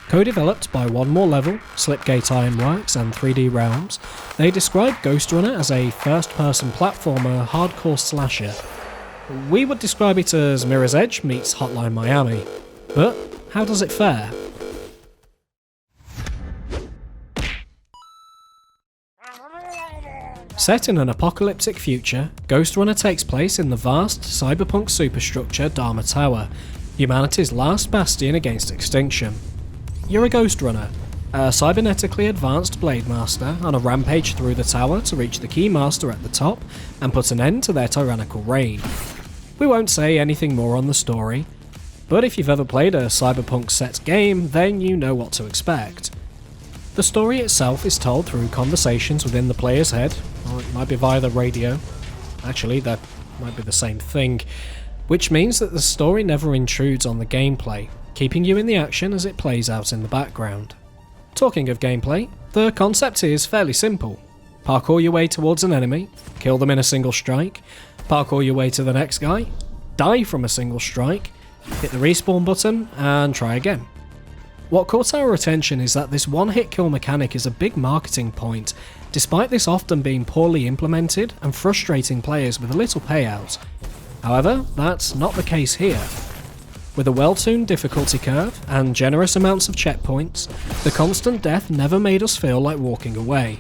Co-developed by One More Level, Slipgate Ironworks and 3D Realms, they describe GhostRunner as a first-person platformer hardcore slasher. We would describe it as Mirror's Edge meets Hotline Miami, but how does it fare? Set in an apocalyptic future, GhostRunner takes place in the vast cyberpunk superstructure Dharma Tower, humanity's last bastion against extinction. You're a GhostRunner, a cybernetically advanced blade master on a rampage through the tower to reach the key master at the top and put an end to their tyrannical reign. We won't say anything more on the story, but if you've ever played a cyberpunk set game, then you know what to expect. The story itself is told through conversations within the player's head, or it might be via the radio. Actually, that might be the same thing, which means that the story never intrudes on the gameplay, keeping you in the action as it plays out in the background. Talking of gameplay, the concept is fairly simple. Parkour your way towards an enemy, kill them in a single strike, parkour your way to the next guy, die from a single strike, hit the respawn button, and try again. What caught our attention is that this one-hit kill mechanic is a big marketing point, despite this often being poorly implemented and frustrating players with a little payout. However, that's not the case here. With a well-tuned difficulty curve and generous amounts of checkpoints, the constant death never made us feel like walking away.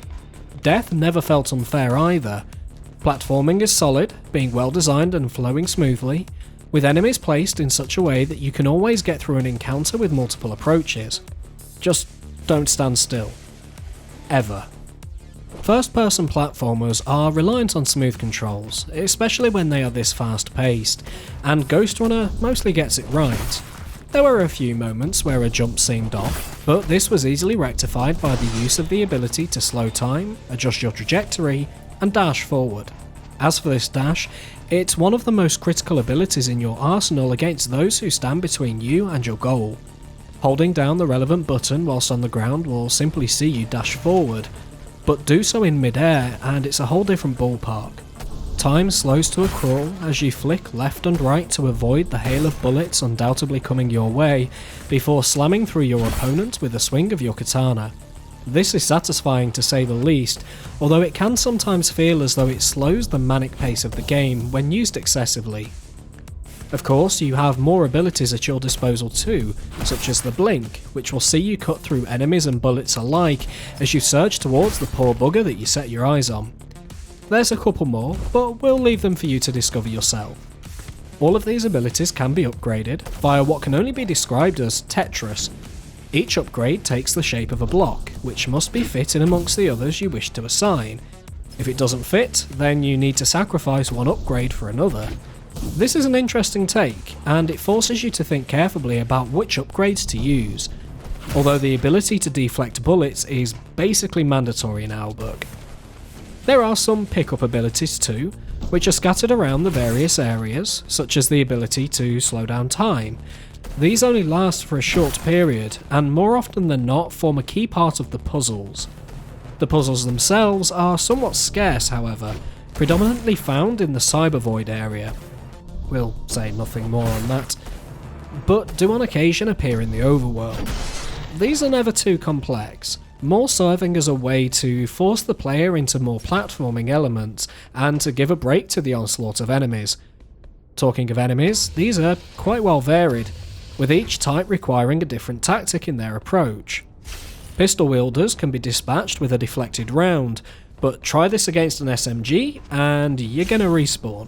Death never felt unfair either. Platforming is solid, being well designed and flowing smoothly, with enemies placed in such a way that you can always get through an encounter with multiple approaches. Just don't stand still. Ever. First-person platformers are reliant on smooth controls, especially when they are this fast-paced, and GhostRunner mostly gets it right. There were a few moments where a jump seemed off, but this was easily rectified by the use of the ability to slow time, adjust your trajectory, and dash forward. As for this dash, it's one of the most critical abilities in your arsenal against those who stand between you and your goal. Holding down the relevant button whilst on the ground will simply see you dash forward, but do so in mid-air and it's a whole different ballpark. Time slows to a crawl as you flick left and right to avoid the hail of bullets undoubtedly coming your way, before slamming through your opponent with a swing of your katana. This is satisfying to say the least, although it can sometimes feel as though it slows the manic pace of the game when used excessively. Of course, you have more abilities at your disposal too, such as the blink, which will see you cut through enemies and bullets alike as you surge towards the poor bugger that you set your eyes on. There's a couple more, but we'll leave them for you to discover yourself. All of these abilities can be upgraded via what can only be described as Tetris. Each upgrade takes the shape of a block, which must be fit in amongst the others you wish to assign. If it doesn't fit, then you need to sacrifice one upgrade for another. This is an interesting take, and it forces you to think carefully about which upgrades to use, although the ability to deflect bullets is basically mandatory in our book. There are some pick-up abilities too, which are scattered around the various areas, such as the ability to slow down time. These only last for a short period, and more often than not form a key part of the puzzles. The puzzles themselves are somewhat scarce, however, predominantly found in the Cyber Void area. We'll say nothing more on that, but do on occasion appear in the overworld. These are never too complex, more serving as a way to force the player into more platforming elements and to give a break to the onslaught of enemies. Talking of enemies, these are quite well varied, with each type requiring a different tactic in their approach. Pistol wielders can be dispatched with a deflected round, but try this against an SMG and you're gonna respawn.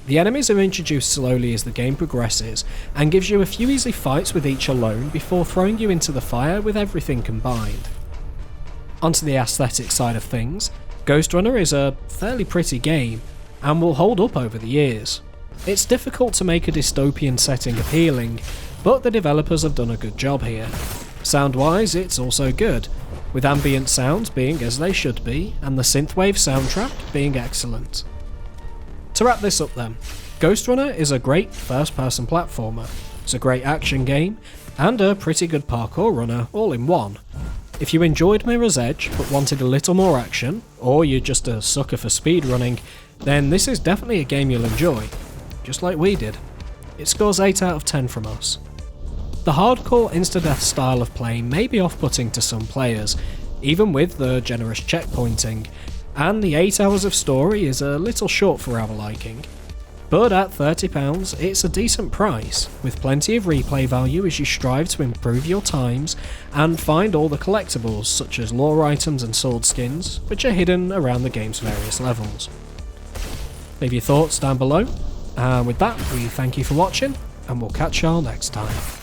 The enemies are introduced slowly as the game progresses, and gives you a few easy fights with each alone before throwing you into the fire with everything combined. Onto the aesthetic side of things, GhostRunner is a fairly pretty game, and will hold up over the years. It's difficult to make a dystopian setting appealing, but the developers have done a good job here. Sound-wise, it's also good, with ambient sounds being as they should be, and the synthwave soundtrack being excellent. To wrap this up then, GhostRunner is a great first-person platformer, it's a great action game, and a pretty good parkour runner all in one. If you enjoyed Mirror's Edge but wanted a little more action, or you're just a sucker for speedrunning, then this is definitely a game you'll enjoy, just like we did. It scores 8 out of 10 from us. The hardcore insta-death style of play may be off-putting to some players, even with the generous checkpointing, and the 8 hours of story is a little short for our liking. But at £30, it's a decent price, with plenty of replay value as you strive to improve your times and find all the collectibles such as lore items and sword skins, which are hidden around the game's various levels. Leave your thoughts down below, and with that we thank you for watching, and we'll catch y'all next time.